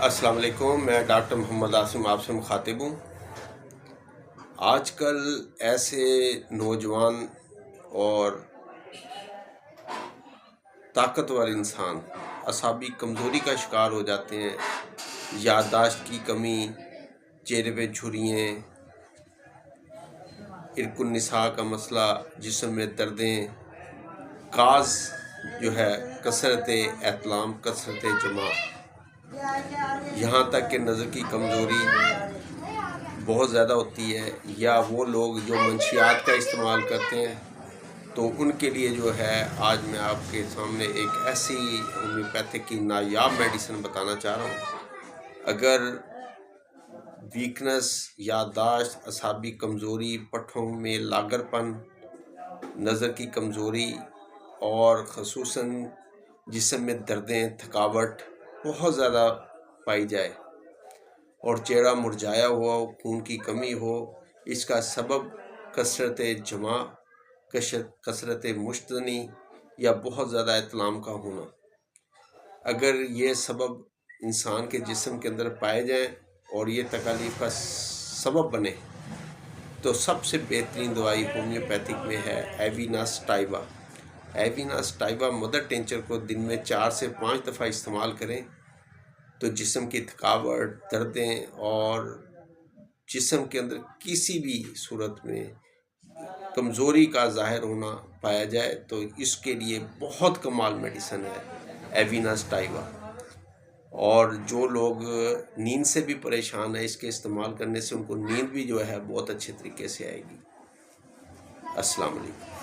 السلام علیکم، میں ڈاکٹر محمد عاصم آپ سے مخاطب ہوں۔ آج کل ایسے نوجوان اور طاقتور انسان اعصابی کمزوری کا شکار ہو جاتے ہیں، یادداشت کی کمی، چہرے پہ جھریاں، عرق النساء کا مسئلہ، جسم میں دردیں، کاز جو ہے کثرت احتلام، کثرت جمع، یہاں تک کہ نظر کی کمزوری بہت زیادہ ہوتی ہے، یا وہ لوگ جو منشیات کا استعمال کرتے ہیں تو ان کے لیے جو ہے آج میں آپ کے سامنے ایک ایسی ہومیوپیتھک کی نایاب میڈیسن بتانا چاہ رہا ہوں۔ اگر ویکنس، یادداشت، اعصابی کمزوری، پٹھوں میں لاگر پن، نظر کی کمزوری اور خصوصاً جسم میں دردیں، تھکاوٹ بہت زیادہ پائی جائے اور چہرہ مرجھایا ہوا ہو، خون کی کمی ہو، اس کا سبب کثرت جمع، کثرت مشتنی یا بہت زیادہ احتلام کا ہونا۔ اگر یہ سبب انسان کے جسم کے اندر پائے جائیں اور یہ تکالیف کا سبب بنے تو سب سے بہترین دوائی ہومیوپیتھک میں ہے ایویناس ٹائبا۔ ایویناس ٹائبا مدر ٹینچر کو دن میں 4 سے 5 دفعہ استعمال کریں تو جسم کی تھکاوٹ، دردیں اور جسم کے اندر کسی بھی صورت میں کمزوری کا ظاہر ہونا پایا جائے تو اس کے لیے بہت کمال میڈیسن ہے ایویناس ٹائبا۔ اور جو لوگ نیند سے بھی پریشان ہیں، اس کے استعمال کرنے سے ان کو نیند بھی جو ہے بہت اچھے طریقے سے آئے گی۔ السلام علیکم۔